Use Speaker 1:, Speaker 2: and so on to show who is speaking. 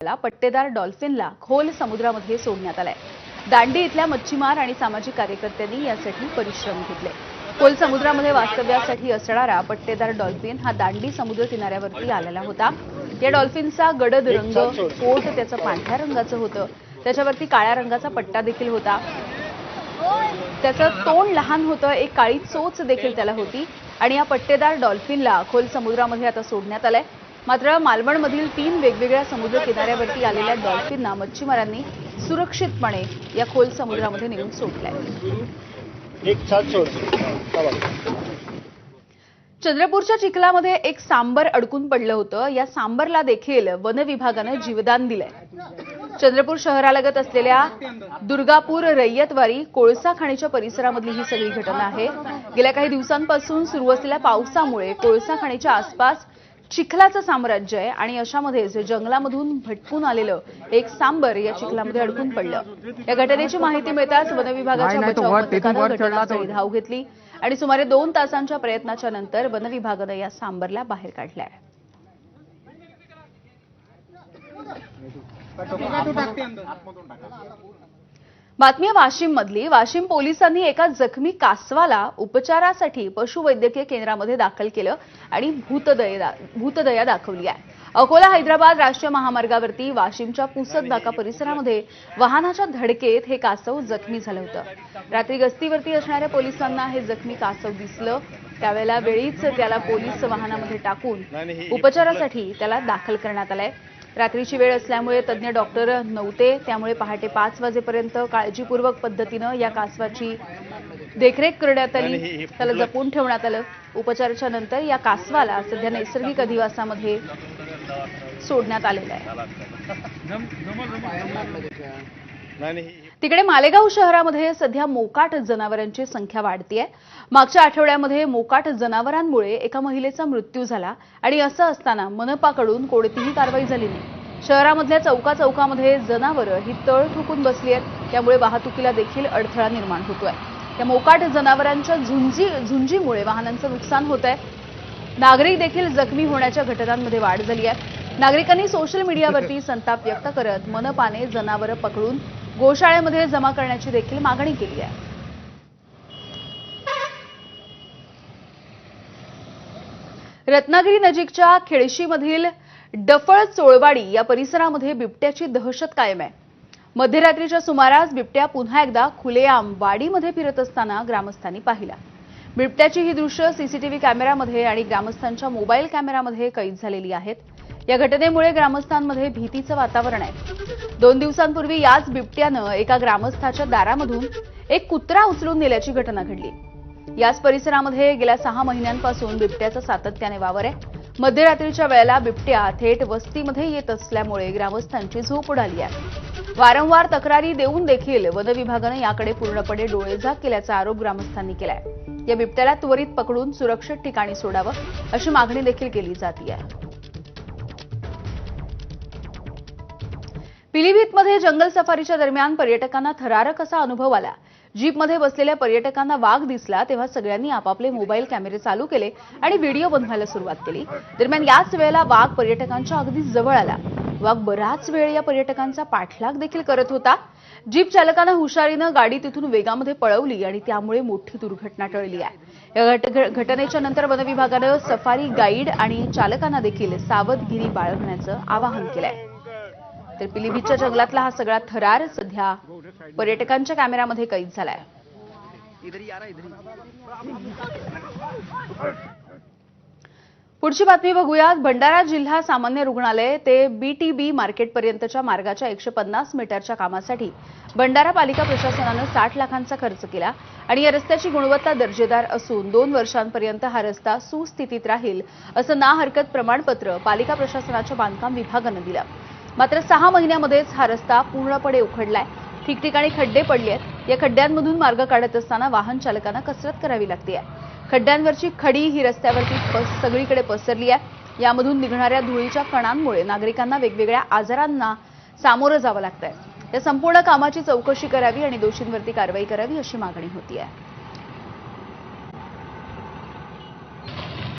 Speaker 1: पट्टेदार डॉल्फिनला खोल समुद्रामध्ये सोडण्यात आलाय। दांडी इथल्या मच्छीमार आणि सामाजिक कार्यकर्त्यांनी यासाठी परिश्रम घेतले। खोल समुद्रामध्ये वास्तव्यासाठी असणारा पट्टेदार डॉल्फिन हा दांडी समुद्र किनाऱ्यावरती आलेला होता। या डॉल्फिनचा गडद रंग, पोट त्याचं पांढऱ्या रंगाचं होतं, त्याच्यावरती काळ्या रंगाचा पट्टा देखील होता। त्याचं तोंड लहान होतं, एक काळी चोच देखील त्याला होती आणि या पट्टेदार डॉल्फिनला खोल समुद्रामध्ये आता सोडण्यात आलंय। मात्र मालवणमधील 3 वेगवेगळ्या समुद्र किनाऱ्यावरती आलेल्या डॉल्फिनना मच्छीमारांनी सुरक्षितपणे या खोल समुद्रामध्ये नेऊन सोडलंय। चंद्रपूरच्या चिखलामध्ये एक सांबर अडकून पडलं होतं। या सांबरला देखील वन विभागानं जीवदान दिलंय। चंद्रपूर शहरालगत असलेल्या दुर्गापूर रय्यतवाडी कोळसा खाणीच्या परिसरामधली ही सगळी घटना आहे। गेल्या काही दिवसांपासून सुरू असलेल्या पावसामुळे कोळसा खाणीच्या आसपास चिखलाचं साम्राज्य आहे आणि अशामध्येच जंगलामधून भटकून आलेलं एक सांबर या चिखलामध्ये अडकून पडलं। या घटनेची माहिती मिळताच वन विभागाच्या बचाव पथकानं घटनास्थळी धाव घेतली आणि सुमारे 2 तासांच्या प्रयत्नाच्या नंतर वन विभागानं या सांबरला बाहेर काढलंय। बातमी वाशिम मधली। वाशिम पोलिसांनी एका जखमी कासवाला उपचारासाठी पशुवैद्यकीय केंद्रामध्ये दाखल केलं आणि भूतदया दाखवली आहे। अकोला हैदराबाद राष्ट्रीय महामार्गावरती वाशिमच्या पुसद नाका परिसरामध्ये वाहनाच्या धडकेत हे कासव जखमी झालं होतं। रात्री गस्तीवरती असणाऱ्या पोलिसांना हे जखमी कासव दिसलं, त्यावेळेला वेळीच त्याला पोलीस वाहनामध्ये टाकून उपचारासाठी त्याला दाखल करण्यात आलंय। रात्रीची वेळ असल्यामुळे तज्ञ डॉक्टर नव्हते, त्यामुळे पहाटे 5 वाजेपर्यंत काळजीपूर्वक पद्धतीनं या कासवाची देखरेख करण्यात आली, त्याला जपून ठेवण्यात आलं। उपचाराच्या नंतर या कासवाला सध्या नैसर्गिक अधिवासामध्ये सोडण्यात आलेलं आहे। तिकडे मालेगाव शहरामध्ये सध्या मोकाट जनावरांची संख्या वाढतीये। मागच्या आठवड्यामध्ये मोकाट जनावरांमुळे एका महिलेचा मृत्यू झाला आणि असं असताना मनपाकडून कोणतीही कारवाई झाली नाही। शहरामधल्या चौकामध्ये जनावरं ही तळ ठोकून बसली आहेत, त्यामुळे वाहतुकीला देखील अडथळा निर्माण होतोय। त्या मोकाट जनावरांच्या झुंजीमुळे वाहनांचं नुकसान होत आहे। नागरिक देखील जखमी होण्याच्या घटनांमध्ये वाढ झाली आहे। नागरिकांनी सोशल मीडियावरती संताप व्यक्त करत मनपाने जनावरं पकडून गोशाळेमध्ये जमा करण्याची देखील मागणी केली आहे। रत्नागिरी नजीकच्या खेळशीमधील डफळ चोळवाडी या परिसरामध्ये बिबट्याची दहशत कायम आहे। मध्यरात्रीच्या सुमारास बिबट्या पुन्हा एकदा खुलेआम वाडीमध्ये फिरत असताना ग्रामस्थांनी पाहिला। बिबट्याची ही दृश्य सीसीटीव्ही कॅमेऱ्यामध्ये आणि ग्रामस्थांच्या मोबाईल कॅमेऱ्यामध्ये कैद झालेली आहेत। या घटनेमुळे ग्रामस्थांमध्ये भीतीचं वातावरण आहे। 2 दिवसांपूर्वी याच बिबट्यानं एका ग्रामस्थाच्या दारामधून एक कुत्रा उचलून नेल्याची घटना घडली। याच परिसरामध्ये गेल्या 6 महिन्यांपासून बिबट्याचा सातत्याने वावर आहे। मध्यरात्रीच्या वेळेला बिबट्या थेट वस्तीमध्ये येत असल्यामुळे ग्रामस्थांची झोप उडाली आहे। वारंवार तक्रारी देऊन देखील वन विभागानं याकडे पूर्णपणे डोळेझाक केल्याचा आरोप ग्रामस्थांनी केलाय। या बिबट्याला त्वरित पकडून सुरक्षित ठिकाणी सोडावं अशी मागणी देखील केली जाते आहे। पिलीभीतमध्ये जंगल सफारीच्या दरम्यान पर्यटकांना थरारक असा अनुभव आला। जीपमध्ये बसलेल्या पर्यटकांना वाघ दिसला तेव्हा सगळ्यांनी आपापले मोबाईल कॅमेरे चालू केले आणि व्हिडिओ बनवायला सुरुवात केली। दरम्यान याच वेळेला वाघ पर्यटकांच्या अगदी जवळ आला। वाघ बराच वेळ या पर्यटकांचा पाठलाग देखील करत होता। जीप चालकानं हुशारीनं गाडी तिथून वेगामध्ये पळवली आणि त्यामुळे मोठी दुर्घटना टळली आहे। या घटनेच्या नंतर वन विभागानं सफारी गाईड आणि चालकांना देखील सावधगिरी बाळगण्याचं आवाहन केलंय। तर पिलीभीतच्या जंगलातला हा सगळा थरार सध्या पर्यटकांच्या कॅमेऱ्यामध्ये कैद झालाय। पुढची बातमी बघूयात। भंडारा जिल्हा सामान्य रुग्णालय ते बीटीबी मार्केटपर्यंतच्या मार्गाच्या 150 मीटरच्या कामासाठी भंडारा पालिका प्रशासनानं 60 लाखांचा खर्च केला आणि या रस्त्याची गुणवत्ता दर्जेदार असून 2 वर्षांपर्यंत हा रस्ता सुस्थितीत राहील असं ना हरकत प्रमाणपत्र पालिका प्रशासनाच्या बांधकाम विभागानं दिलं। मात्र 6 महिन्यामध्येच हा रस्ता पूर्णपणे उखडलाय। ठिकठिकाणी खड्डे पडले आहेत। या खड्ड्यांमधून मार्ग काढत असताना वाहन चालकांना कसरत करावी लागते। खड्ड्यांवरची खडी ही रस्त्यावरती सगळीकडे पसरली आहे। यामधून निघणाऱ्या धुळीच्या कणांमुळे नागरिकांना वेगवेगळ्या आजारांना सामोरं जावं लागतंय। या संपूर्ण कामाची चौकशी करावी आणि दोषींवरती कारवाई करावी अशी मागणी होती आहे।